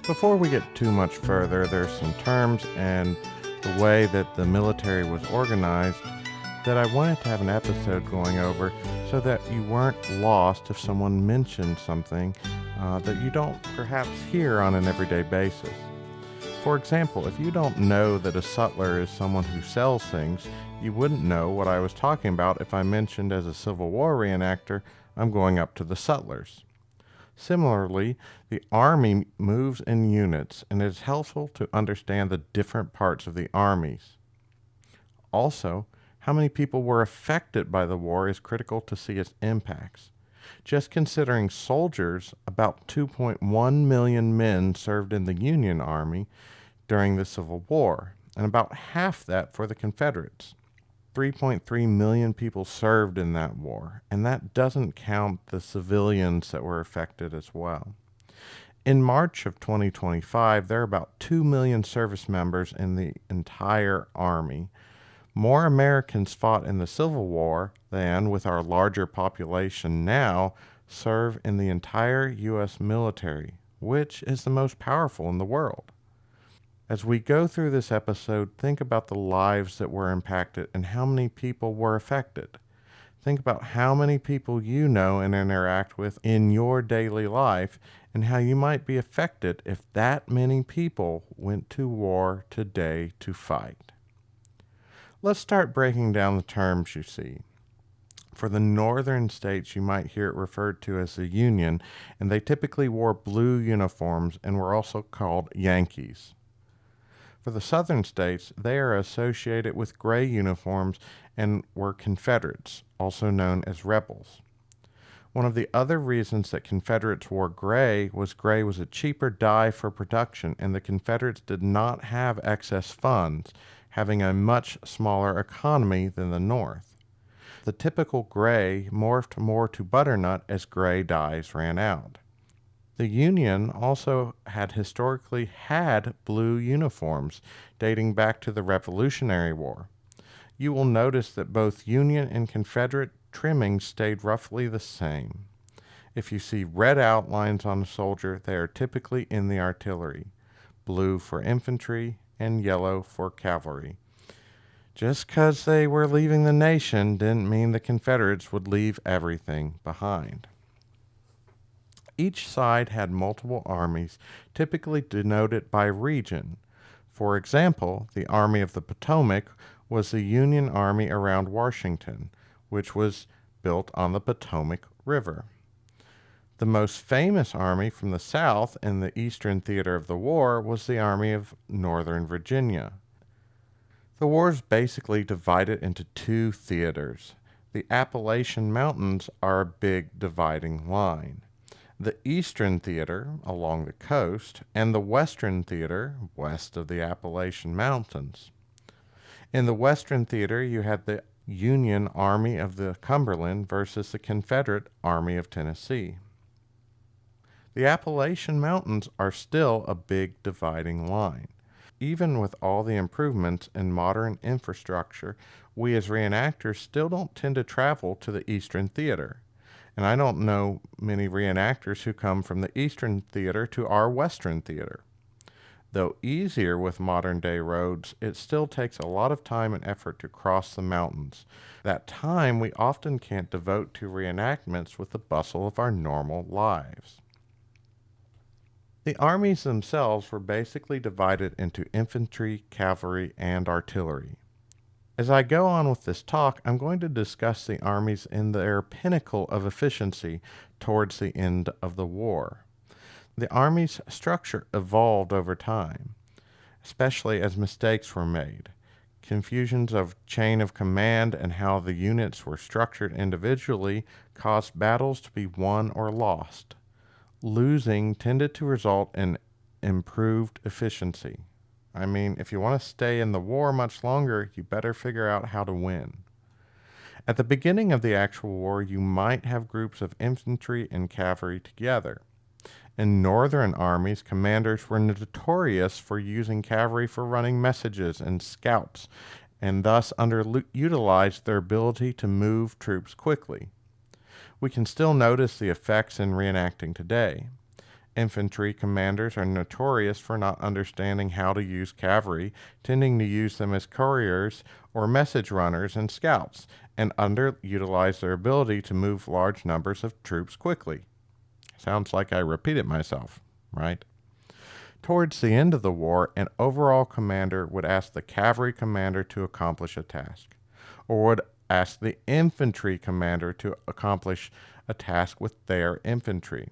Before we get too much further, there's some terms and the way that the military was organized that I wanted to have an episode going over so that you weren't lost if someone mentioned something that you don't perhaps hear on an everyday basis. For example, if you don't know that a sutler is someone who sells things, you wouldn't know what I was talking about if I mentioned as a Civil War reenactor, I'm going up to the sutlers. Similarly, the Army moves in units, and it is helpful to understand the different parts of the armies. Also, how many people were affected by the war is critical to see its impacts. Just considering soldiers, about 2.1 million men served in the Union Army during the Civil War, and about half that for the Confederates. 3.3 million people served in that war, and that doesn't count the civilians that were affected as well. In March of 2025, there are about 2 million service members in the entire Army. More Americans fought in the Civil War than, with our larger population now, serve in the entire U.S. military, which is the most powerful in the world. As we go through this episode, think about the lives that were impacted and how many people were affected. Think about how many people you know and interact with in your daily life and how you might be affected if that many people went to war today to fight. Let's start breaking down the terms you see. For the northern states, you might hear it referred to as the Union, and they typically wore blue uniforms and were also called Yankees. For the southern states, they are associated with gray uniforms and were Confederates, also known as rebels. One of the other reasons that Confederates wore gray was a cheaper dye for production, and the Confederates did not have excess funds, having a much smaller economy than the North. The typical gray morphed more to butternut as gray dyes ran out. The Union also had historically had blue uniforms dating back to the Revolutionary War. You will notice that both Union and Confederate trimmings stayed roughly the same. If you see red outlines on a soldier, they are typically in the artillery, blue for infantry and yellow for cavalry. Just because they were leaving the nation didn't mean the Confederates would leave everything behind. Each side had multiple armies, typically denoted by region. For example, the Army of the Potomac was the Union Army around Washington, which was built on the Potomac River. The most famous army from the South in the Eastern theater of the war was the Army of Northern Virginia. The war is basically divided into two theaters. The Appalachian Mountains are a big dividing line. The Eastern Theater, along the coast, and the Western Theater, west of the Appalachian Mountains. In the Western Theater, you had the Union Army of the Cumberland versus the Confederate Army of Tennessee. The Appalachian Mountains are still a big dividing line. Even with all the improvements in modern infrastructure, we as reenactors still don't tend to travel to the Eastern Theater. And I don't know many reenactors who come from the Eastern Theater to our Western Theater. Though easier with modern day roads, it still takes a lot of time and effort to cross the mountains. That time we often can't devote to reenactments with the bustle of our normal lives. The armies themselves were basically divided into infantry, cavalry, and artillery. As I go on with this talk, I'm going to discuss the armies in their pinnacle of efficiency towards the end of the war. The army's structure evolved over time, especially as mistakes were made. Confusions of chain of command and how the units were structured individually caused battles to be won or lost. Losing tended to result in improved efficiency. I mean, if you want to stay in the war much longer, you better figure out how to win. At the beginning of the actual war, you might have groups of infantry and cavalry together. In northern armies, commanders were notorious for using cavalry for running messages and scouts, and thus underutilized their ability to move troops quickly. We can still notice the effects in reenacting today. Infantry commanders are notorious for not understanding how to use cavalry, tending to use them as couriers or message runners and scouts, and underutilize their ability to move large numbers of troops quickly. Sounds like I repeated myself, right? Towards the end of the war, an overall commander would ask the cavalry commander to accomplish a task, or would ask the infantry commander to accomplish a task with their infantry.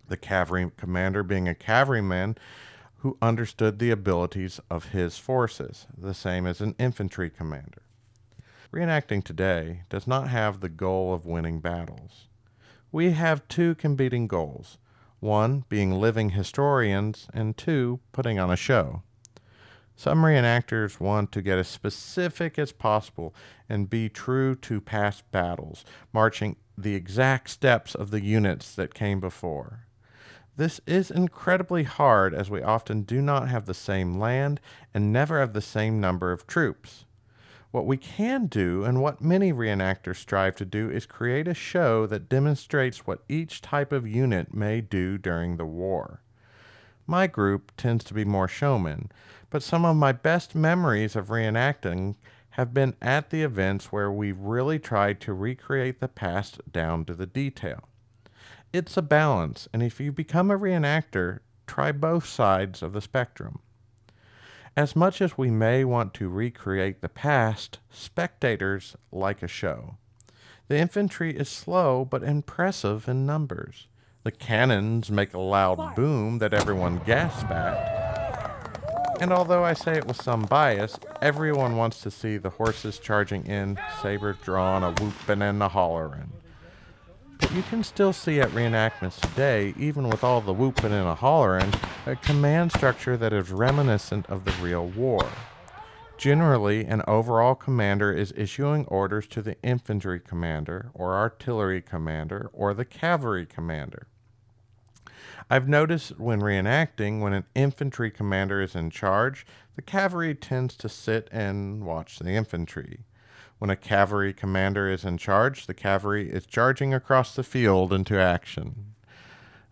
The cavalry commander being a cavalryman who understood the abilities of his forces, the same as an infantry commander. Reenacting today does not have the goal of winning battles. We have two competing goals: one, being living historians, and two, putting on a show. Some reenactors want to get as specific as possible and be true to past battles, marching the exact steps of the units that came before. This is incredibly hard as we often do not have the same land and never have the same number of troops. What we can do, and what many reenactors strive to do, is create a show that demonstrates what each type of unit may do during the war. My group tends to be more showmen, but some of my best memories of reenacting have been at the events where we really tried to recreate the past down to the detail. It's a balance, and if you become a reenactor, try both sides of the spectrum. As much as we may want to recreate the past, spectators like a show. The infantry is slow but impressive in numbers. The cannons make a loud boom that everyone gasps at. And although I say it with some bias, everyone wants to see the horses charging in, saber drawn, a whooping and a hollering. But you can still see at reenactments today, even with all the whooping and a hollering, a command structure that is reminiscent of the real war. Generally, an overall commander is issuing orders to the infantry commander, or artillery commander, or the cavalry commander. I've noticed when reenacting, when an infantry commander is in charge, the cavalry tends to sit and watch the infantry. When a cavalry commander is in charge, the cavalry is charging across the field into action.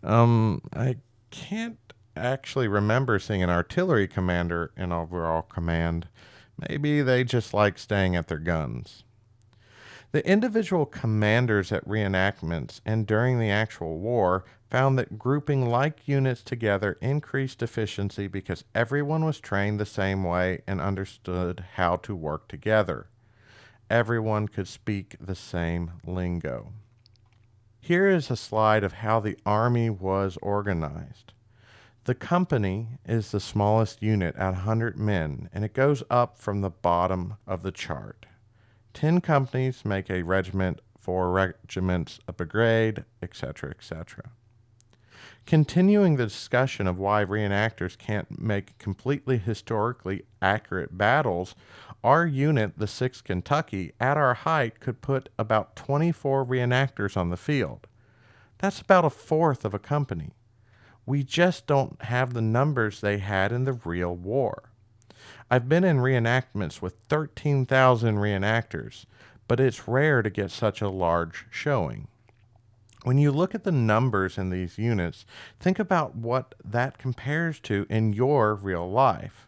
I can't actually remember seeing an artillery commander in overall command. Maybe they just like staying at their guns. The individual commanders at reenactments and during the actual war found that grouping like units together increased efficiency because everyone was trained the same way and understood how to work together. Everyone could speak the same lingo. Here is a slide of how the Army was organized. The company is the smallest unit at 100 men, and it goes up from the bottom of the chart. 10 companies make a regiment, 4 regiments a brigade, etc., etc. Continuing the discussion of why reenactors can't make completely historically accurate battles, our unit, the 6th Kentucky, at our height could put about 24 reenactors on the field. That's about a fourth of a company. We just don't have the numbers they had in the real war. I've been in reenactments with 13,000 reenactors, but it's rare to get such a large showing. When you look at the numbers in these units, think about what that compares to in your real life.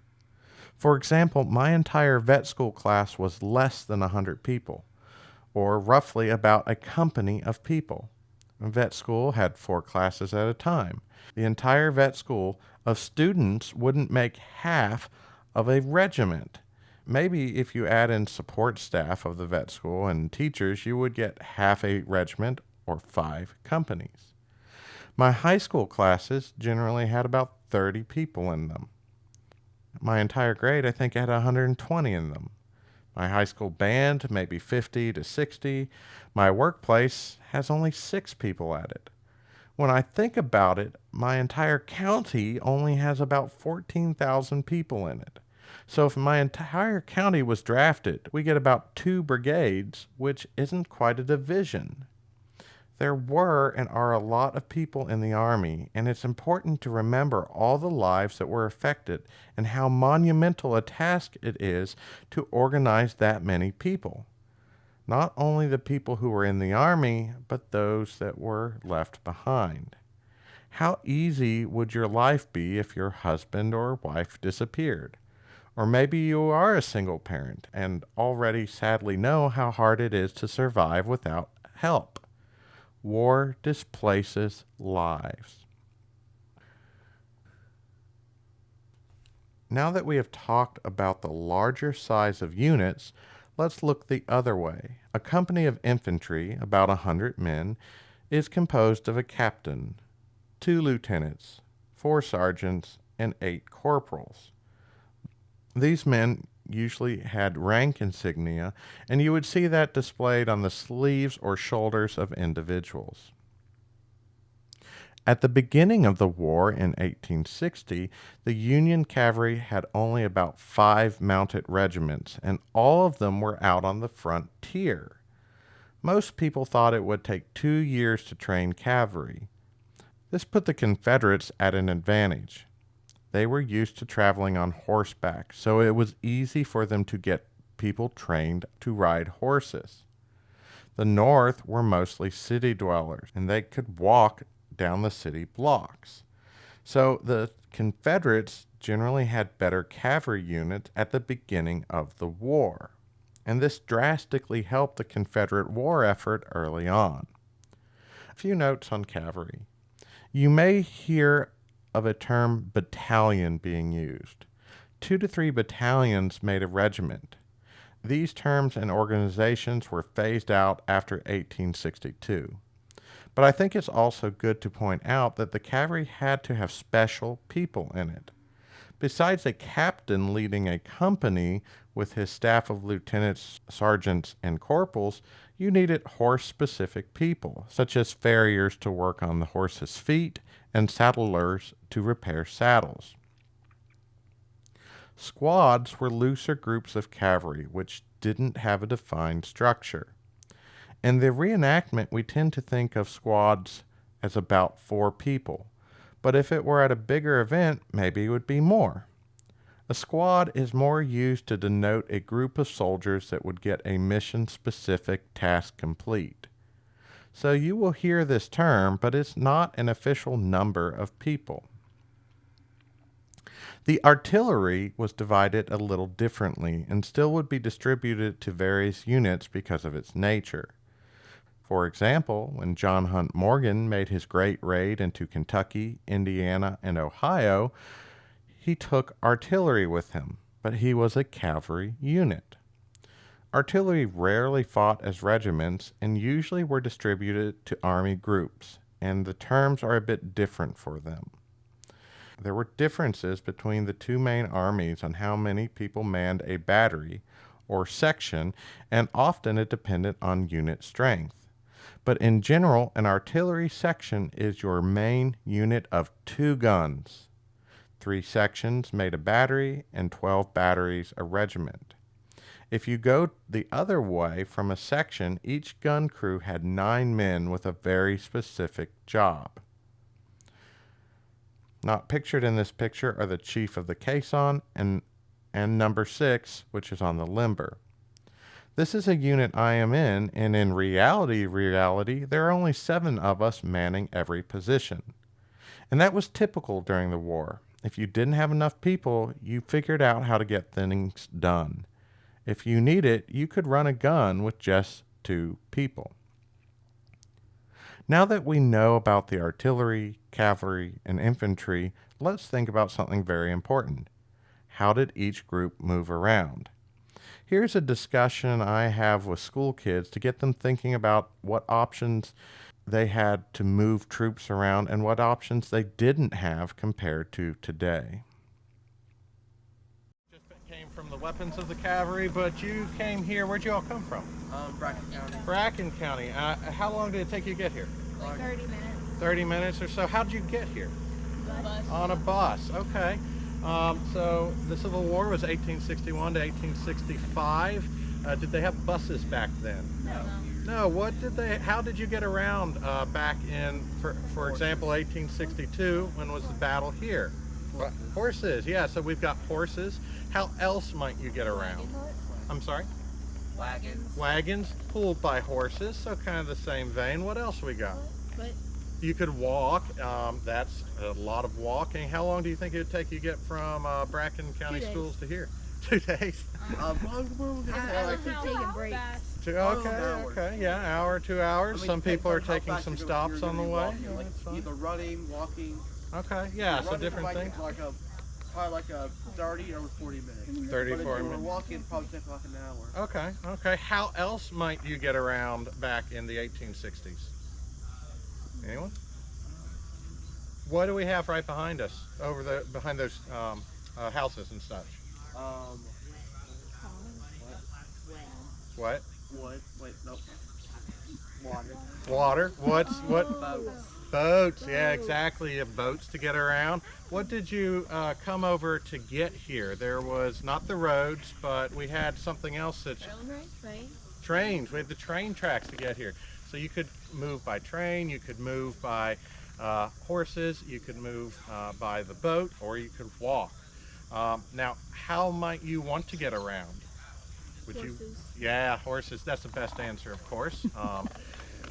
For example, my entire vet school class was less than 100 people, or roughly about a company of people. Vet school had 4 classes at a time. The entire vet school of students wouldn't make half of a regiment. Maybe if you add in support staff of the vet school and teachers, you would get half a regiment or 5 companies. My high school classes generally had about 30 people in them. My entire grade, I think, had 120 in them. My high school band, maybe 50 to 60. My workplace has only 6 people at it. When I think about it, my entire county only has about 14,000 people in it. So if my entire county was drafted, we get about 2 brigades, which isn't quite a division. There were and are a lot of people in the Army, and it's important to remember all the lives that were affected and how monumental a task it is to organize that many people. Not only the people who were in the Army, but those that were left behind. How easy would your life be if your husband or wife disappeared? Or maybe you are a single parent and already sadly know how hard it is to survive without help. War displaces lives. Now that we have talked about the larger size of units, let's look the other way. A company of infantry, about 100 men, is composed of a captain, 2 lieutenants, 4 sergeants, and 8 corporals. These men usually had rank insignia, and you would see that displayed on the sleeves or shoulders of individuals. At the beginning of the war in 1860, the Union cavalry had only about 5 mounted regiments, and all of them were out on the frontier. Most people thought it would take 2 years to train cavalry. This put the Confederates at an advantage. They were used to traveling on horseback, so it was easy for them to get people trained to ride horses. The North were mostly city dwellers, and they could walk down the city blocks. So the Confederates generally had better cavalry units at the beginning of the war, and this drastically helped the Confederate war effort early on. A few notes on cavalry. You may hear of a term battalion being used. 2 to 3 battalions made a regiment. These terms and organizations were phased out after 1862. But I think it's also good to point out that the cavalry had to have special people in it. Besides a captain leading a company with his staff of lieutenants, sergeants, and corporals, you needed horse-specific people, such as farriers to work on the horse's feet and saddlers to repair saddles. Squads were looser groups of cavalry which didn't have a defined structure. In the reenactment, we tend to think of squads as about 4 people, but if it were at a bigger event, maybe it would be more. A squad is more used to denote a group of soldiers that would get a mission-specific task complete. So you will hear this term, but it's not an official number of people. The artillery was divided a little differently and still would be distributed to various units because of its nature. For example, when John Hunt Morgan made his great raid into Kentucky, Indiana, and Ohio, he took artillery with him, but he was a cavalry unit. Artillery rarely fought as regiments and usually were distributed to army groups, and the terms are a bit different for them. There were differences between the 2 main armies on how many people manned a battery or section, and often it depended on unit strength. But in general, an artillery section is your main unit of 2 guns. 3 sections made a battery, and 12 batteries a regiment. If you go the other way from a section, each gun crew had 9 men with a very specific job. Not pictured in this picture are the chief of the caisson and number 6, which is on the limber. This is a unit I am in, and in reality, there are only 7 of us manning every position. And that was typical during the war. If you didn't have enough people, you figured out how to get things done. If you need it, you could run a gun with just 2 people. Now that we know about the artillery, cavalry, and infantry, let's think about something very important. How did each group move around? Here's a discussion I have with school kids to get them thinking about what options they had to move troops around and what options they didn't have compared to today. Just came from the weapons of the cavalry, but you came here. Where'd you all come from? Bracken County. Bracken County. How long did it take you to get here? Like 30 minutes. 30 minutes or so. How'd you get here? Bus. On a bus. Okay. So the Civil War was 1861 to 1865. Did they have buses back then? No. No. How did you get around back in, for example, 1862? When was the battle here? Horses. Yeah. So we've got horses. How else might you get around? I'm sorry? Wagons. Wagons pulled by horses. So kind of the same vein. What else we got? You could walk. That's a lot of walking. How long do you think it would take you to get from Bracken County 2 days. Schools to here? 2 days. I could take a break. Okay, yeah, hour, 2 hours. Some people are taking some stops on the way. Yeah, Like that's fine. either running, walking. Okay, yeah, so Running different might things. take probably like a 30 or 40 minutes. 30, But if 40 you were minutes. walking, it'd probably take like an hour. Okay. How else might you get around back in the 1860s? Anyone? What do we have right behind us, behind those houses and such? What? Wood. Wait, nope. Water. Water. What? Boats. Boats. Yeah, exactly. You have boats to get around. What did you come over to get here? There was not the roads, but we had something else that trains. We had the train tracks to get here. So you could move by train, you could move by horses, you could move by the boat, or you could walk. Now, how might you want to get around? Horses. Yeah, horses. That's the best answer, of course.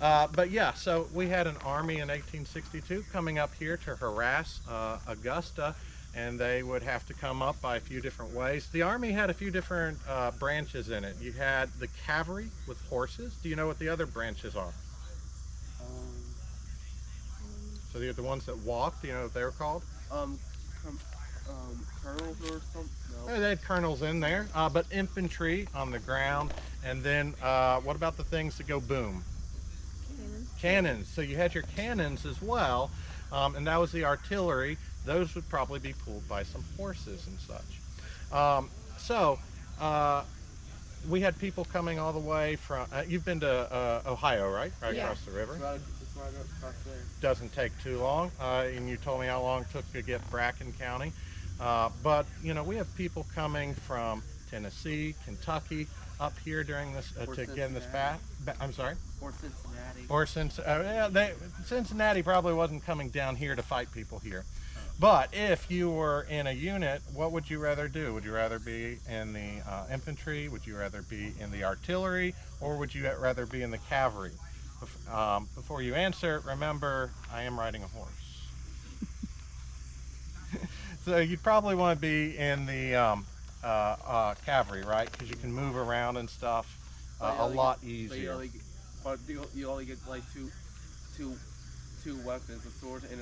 But yeah, so we had an army in 1862 coming up here to harass Augusta, and they would have to come up by a few different ways. The army had a few different branches in it. You had the cavalry with horses. Do you know what the other branches are? So the ones that walk, do you know what they were called? Colonels or something? No. They had colonels in there, but infantry on the ground. And then what about the things that go boom? Cannons. So you had your cannons as well, and that was the artillery. Those would probably be pulled by some horses and such. We had people coming all the way from, you've been to Ohio, right? Right Yeah. across the river. It's right across there. Doesn't take too long, and you told me how long it took to get Bracken County. But, you know, we have people coming from Tennessee, Kentucky, up here during this, to get in this I'm sorry? Or Cincinnati. Or Cincinnati probably wasn't coming down here to fight people here. But if you were in a unit, what would you rather do? Would you rather be in the infantry? Would you rather be in the artillery? Or would you rather be in the cavalry? Before you answer, remember, I am riding a horse. So you'd probably want to be in the cavalry, right? Because you can move around and stuff a lot easier. You only get like two weapons, a sword and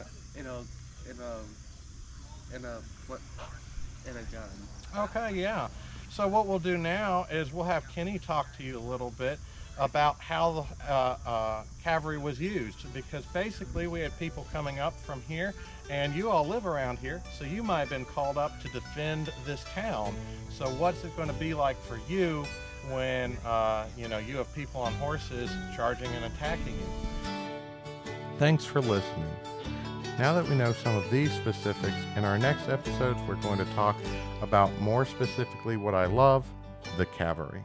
a gun. Okay, yeah. So what we'll do now is we'll have Kenny talk to you a little bit about how the cavalry was used, because basically we had people coming up from here, and you all live around here, so you might have been called up to defend this town. So what's it going to be like for you when you have people on horses charging and attacking you? Thanks for listening. Now that we know some of these specifics, in our next episodes we're going to talk about more specifically what I love, the cavalry.